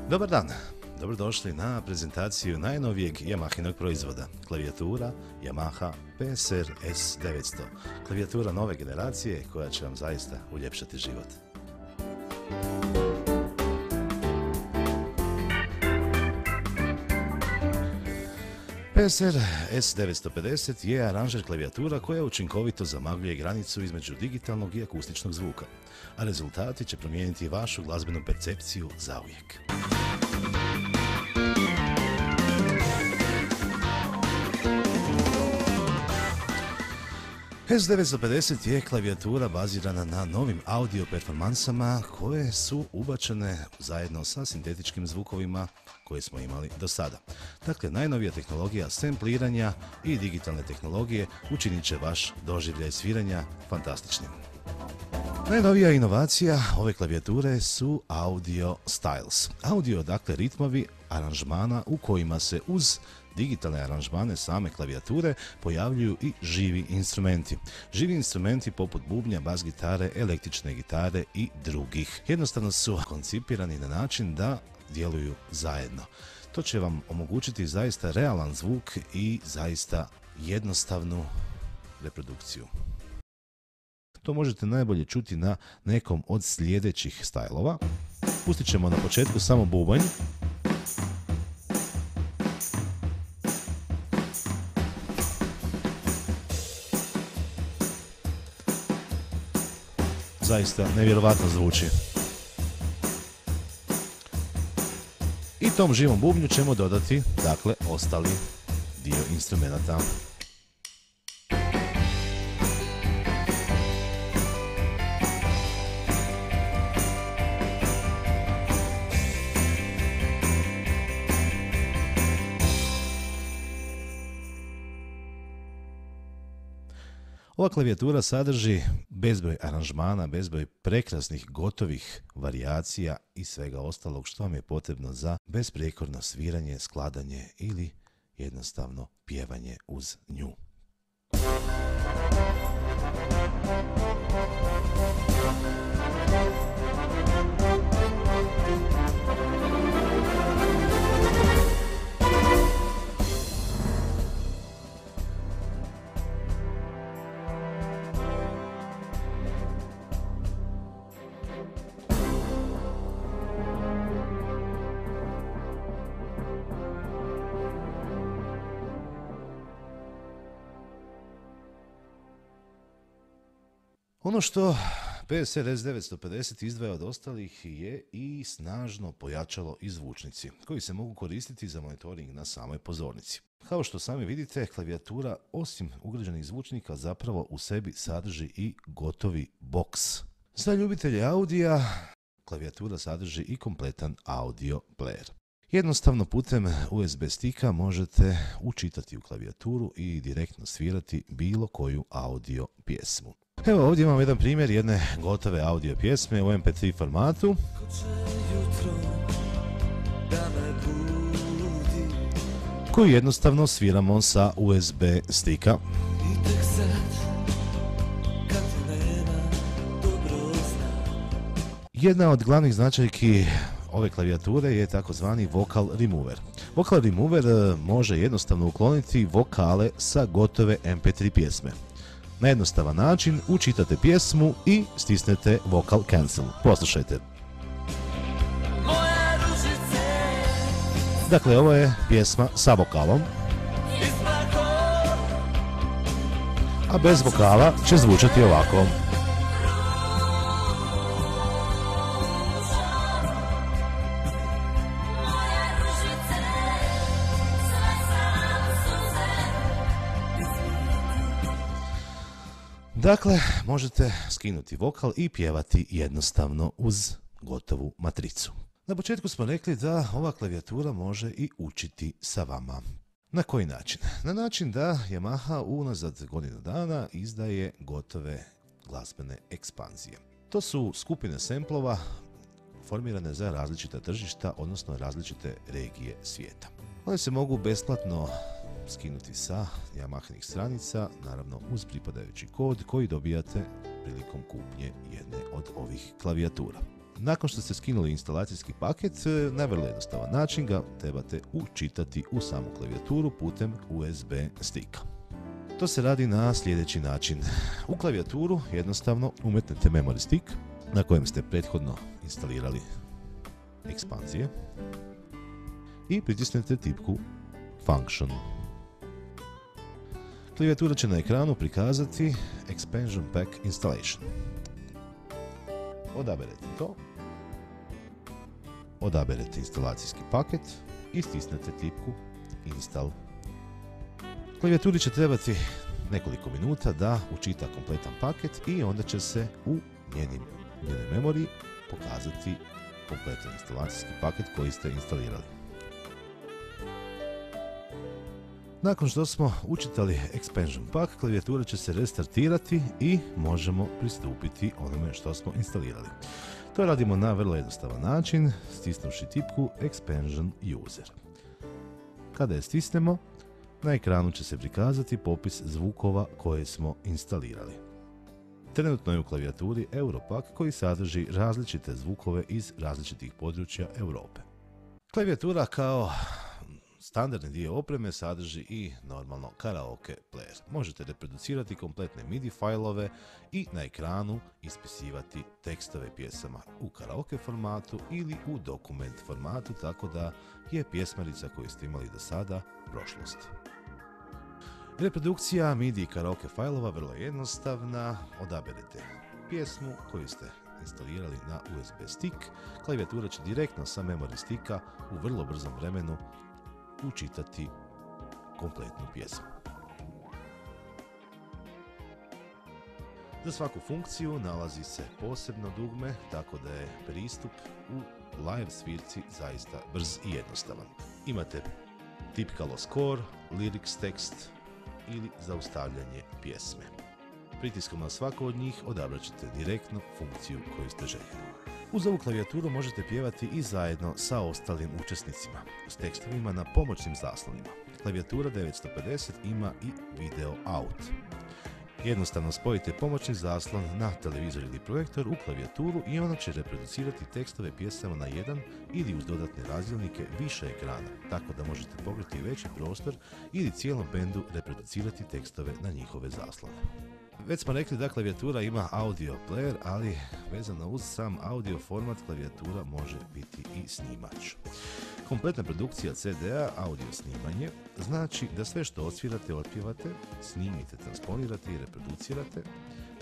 Dobar dan, dobrodošli na prezentaciju najnovijeg Yamahinog proizvoda, klavijatura Yamaha PSR S900, klavijatura nove generacije koja će vam zaista uljepšati život. PSR S950 je aranžer klavijatura koja učinkovito zamagljuje granicu između digitalnog i akustičnog zvuka, a rezultati će promijeniti vašu glazbenu percepciju zauvijek. S950 je klavijatura bazirana na novim audio performansama koje su ubačene zajedno sa sintetičkim zvukovima koje smo imali do sada. Dakle, najnovija tehnologija sampliranja i digitalne tehnologije učinit će vaš doživljaj sviranja fantastičnim. Najnovija inovacija ove klavijature su audio styles. Audio, dakle, ritmovi aranžmana u kojima se uz digitalne aranžmane same klavijature pojavljuju i živi instrumenti. Živi instrumenti poput bubnja, bas gitare, električne gitare i drugih. Jednostavno su koncipirani na način da djeluju zajedno. To će vam omogućiti zaista realan zvuk i zaista jednostavnu reprodukciju. To možete najbolje čuti na nekom od sljedećih stajlova. Pustit ćemo na početku samo bubanj. Zaista nevjerovatno zvuči. I tom živom bubnju ćemo dodati, dakle, ostali dio instrumenta. Ova klavijatura sadrži bezbroj aranžmana, bezbroj prekrasnih gotovih varijacija i svega ostalog što vam je potrebno za besprijekorno sviranje, skladanje ili jednostavno pjevanje uz nju. Ono što PSR S950 izdvaja od ostalih je i snažno pojačalo i zvučnici, koji se mogu koristiti za monitoring na samoj pozornici. Kao što sami vidite, klavijatura osim ugrađenih zvučnika zapravo u sebi sadrži i gotovi boks. Za ljubitelje audija, klavijatura sadrži i kompletan audio player. Jednostavno putem USB stika možete učitati u klavijaturu i direktno svirati bilo koju audio pjesmu. Evo ovdje imamo jedan primjer jedne gotove audio pjesme u MP3 formatu. Koju jednostavno sviramo sa USB stika. Jedna od glavnih značajki ove klavijature je takozvani vocal remover. Vocal remover može jednostavno ukloniti vokale sa gotove MP3 pjesme. Na jednostavan način učitate pjesmu i stisnete vocal cancel. Poslušajte. Dakle, ovo je pjesma sa vokalom, a bez vokala će zvučati ovako. Dakle, možete skinuti vokal i pjevati jednostavno uz gotovu matricu. Na početku smo rekli da ova klavijatura može i učiti sa vama. Na koji način? Na način da Yamaha unazad godinu dana izdaje gotove glazbene ekspanzije. To su skupine semplova formirane za različita tržišta, odnosno različite regije svijeta. One se mogu besplatno skinuti sa Yamahinih stranica, naravno uz pripadajući kod koji dobijate prilikom kupnje jedne od ovih klavijatura. Nakon što ste skinuli instalacijski paket, na vrlo jednostavan način ga trebate učitati u samu klavijaturu putem USB stika. To se radi na sljedeći način. U klavijaturu jednostavno umetnete memory stick na kojem ste prethodno instalirali ekspanzije i pritisnete tipku Function. Klavijatura će na ekranu prikazati Expansion Pack Installation. Odaberete to, odaberete instalacijski paket i stisnete tipku Install. Klavijaturi će trebati nekoliko minuta da učita kompletan paket i onda će se u njenoj memoriji pokazati kompletan instalacijski paket koji ste instalirali. Nakon što smo učitali Expansion Pack, klavijatura će se restartirati i možemo pristupiti onome što smo instalirali. To radimo na vrlo jednostavan način, stisnuvši tipku Expansion User. Kada je stisnemo, na ekranu će se prikazati popis zvukova koje smo instalirali. Trenutno je u klavijaturi Europack koji sadrži različite zvukove iz različitih područja Europe. Klavijatura kao standardni dio opreme sadrži i normalno karaoke player. Možete reproducirati kompletne MIDI fajlove i na ekranu ispisivati tekstove pjesama u karaoke formatu ili u dokument formatu, tako da je pjesmarica koju ste imali do sada prošlost. Reprodukcija MIDI i karaoke fajlova vrlo je jednostavna. Odaberete pjesmu koju ste instalirali na USB stick. Klavijatura će direktno sa memory sticka u vrlo brzom vremenu učitati kompletnu pjesmu. Za svaku funkciju nalazi se posebno dugme, tako da je pristup u live svirci zaista brz i jednostavan. Imate tipkalo score, lyrics tekst ili zaustavljanje pjesme. Pritiskom na svako od njih odabrat ćete direktno funkciju koju ste željeli. Uz ovu klavijaturu možete pjevati i zajedno sa ostalim učesnicima, s tekstovima na pomoćnim zaslonima. Klavijatura 950 ima i video out. Jednostavno spojite pomoćni zaslon na televizor ili projektor u klavijaturu i ono će reproducirati tekstove pjesama na jedan ili uz dodatne razdjelnike više ekrana, tako da možete pokriti veći prostor ili cijelom bendu reproducirati tekstove na njihove zaslone. Već smo rekli da klavijatura ima audio player, ali vezano uz sam audio format klavijatura može biti i snimač. Kompletna produkcija CD-a, audio snimanje, znači da sve što odsvirate, otpjevate, snimite, transponirate i reproducirate,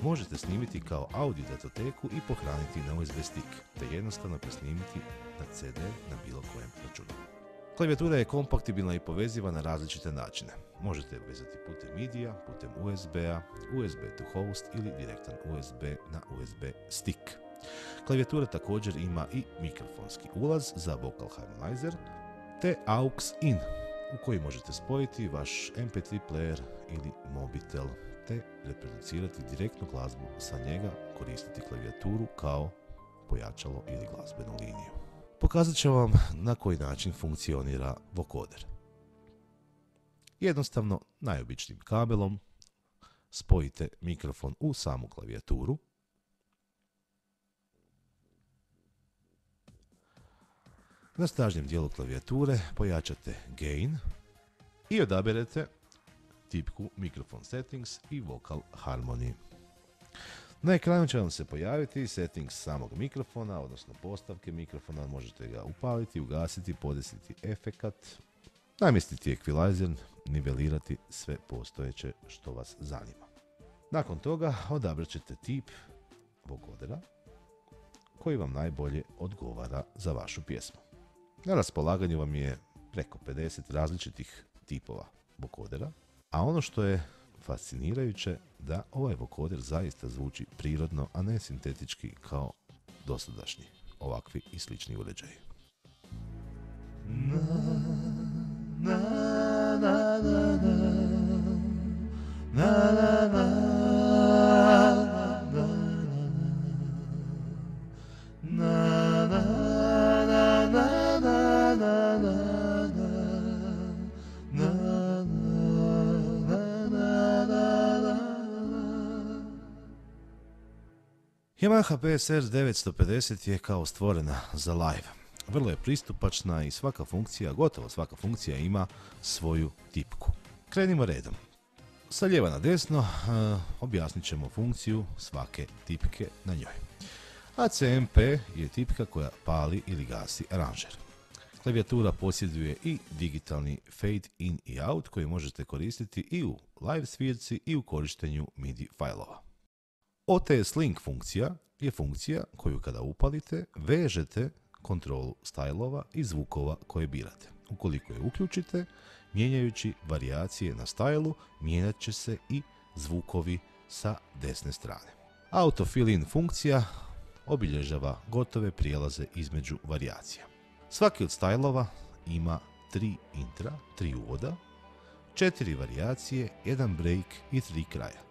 možete snimiti kao audio datoteku i pohraniti na USB stick, te jednostavno presnimiti na CD na bilo kojem računalu. Klavijatura je kompatibilna i poveziva na različite načine. Možete vezati putem MIDI-a, putem USB-a, USB to host ili direktan USB na USB stick. Klavijatura također ima i mikrofonski ulaz za vocal harmonizer te aux in u koji možete spojiti vaš MP3 player ili mobitel te reproducirati direktnu glazbu sa njega, koristiti klavijaturu kao pojačalo ili glazbenu liniju. Pokazat ću vam na koji način funkcionira vokoder. Jednostavno, najobičnijim kabelom spojite mikrofon u samu klavijaturu. Na snažnjem dijelu klavijature pojačate gain i odaberete tipku Microphone Settings i Vocal Harmony. Na ekranu će vam se pojaviti settings samog mikrofona, odnosno postavke mikrofona, možete ga upaliti, ugasiti, podesiti efekat, namjestiti equalizer, nivelirati sve postojeće što vas zanima. Nakon toga odabrat ćete tip vokodera koji vam najbolje odgovara za vašu pjesmu. Na raspolaganju vam je preko 50 različitih tipova vokodera, a ono što je fascinirajuće da ovaj vokoder zaista zvuči prirodno, a ne sintetički kao dosadašnji ovakvi i slični uređaji. Yamaha PSR 950 je kao stvorena za live. Vrlo je pristupačna i gotovo svaka funkcija ima svoju tipku. Krenimo redom. Sa lijeva na desno objasnit ćemo funkciju svake tipke na njoj. ACMP je tipka koja pali ili gasi aranžer. Klavijatura posjeduje i digitalni fade in i out koji možete koristiti i u live svirci i u korištenju MIDI fajlova. OTS Link funkcija je funkcija koju kada upalite vežete kontrolu stajlova i zvukova koje birate. Ukoliko je uključite, mijenjajući varijacije na stajlu, mijenjat će se i zvukovi sa desne strane. Auto fill-in funkcija obilježava gotove prijelaze između varijacija. Svaki od stajlova ima 3 intra, 3 uvoda, 4 varijacije, 1 break i 3 kraja.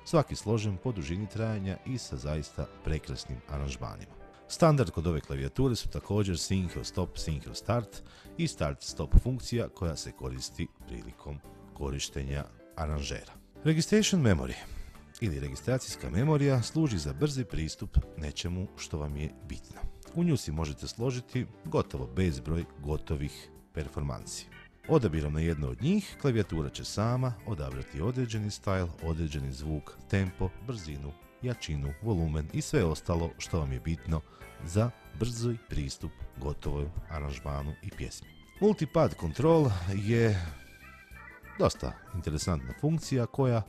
Svaki složen po dužini trajanja i sa zaista prekrasnim aranžmanima. Standard kod ove klavijature su također Synchro Stop, Synchro Start i Start Stop funkcija koja se koristi prilikom korištenja aranžera. Registration Memory ili registracijska memorija služi za brzi pristup nečemu što vam je bitno. U nju si možete složiti gotovo bezbroj gotovih performansi. Odabirom na jedno od njih, klavijatura će sama odabrati određeni style, određeni zvuk, tempo, brzinu, jačinu, volumen i sve ostalo što vam je bitno za brzi pristup gotovom aranžmanu i pjesmi. Multipad Control je dosta interesantna funkcija koja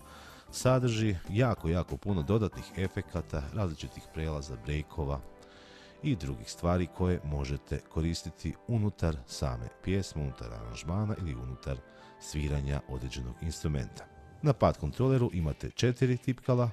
sadrži jako puno dodatnih efekata, različitih prelaza, breakova i drugih stvari koje možete koristiti unutar same pjesme, unutar aranžmana ili unutar sviranja određenog instrumenta. Na pad kontroleru imate 4 tipkala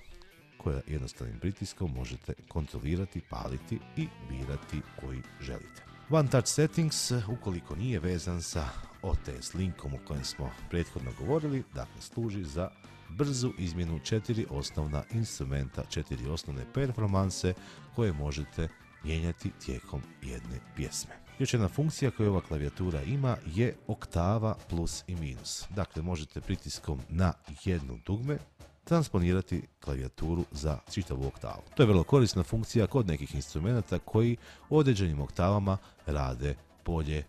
koja jednostavnim pritiskom možete kontrolirati, paliti i birati koji želite. One Touch Settings, ukoliko nije vezan sa OTS linkom o kojem smo prethodno govorili, dakle služi za brzu izmjenu 4 osnovna instrumenta, 4 osnovne performanse koje možete mijenjati tijekom jedne pjesme. Još jedna funkcija koju ova klavijatura ima je oktava plus i minus. Dakle, možete pritiskom na jedno dugme transponirati klavijaturu za čitavu oktavu. To je vrlo korisna funkcija kod nekih instrumenta koji u određenim oktavama rade bolje.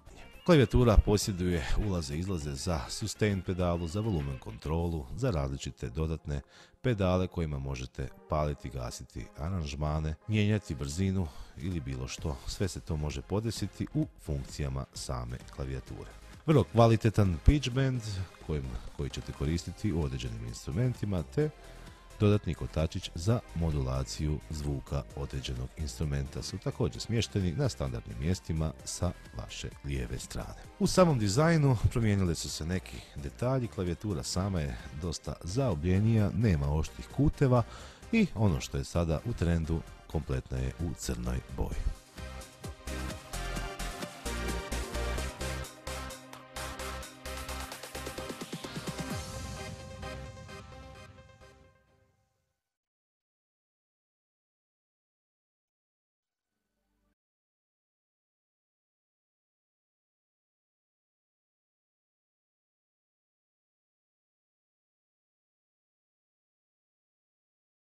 Klavijatura posjeduje ulaze i izlaze za sustain pedalu, za volumen kontrolu, za različite dodatne pedale kojima možete paliti, gasiti aranžmane, mijenjati brzinu ili bilo što. Sve se to može podesiti u funkcijama same klavijature. Vrlo kvalitetan pitch bend koji ćete koristiti u određenim instrumentima te dodatni kotačić za modulaciju zvuka određenog instrumenta su također smješteni na standardnim mjestima sa vaše lijeve strane. U samom dizajnu promijenile su se neki detalji, klavijatura sama je dosta zaobljenija, nema oštrih kuteva i ono što je sada u trendu kompletna je u crnoj boji.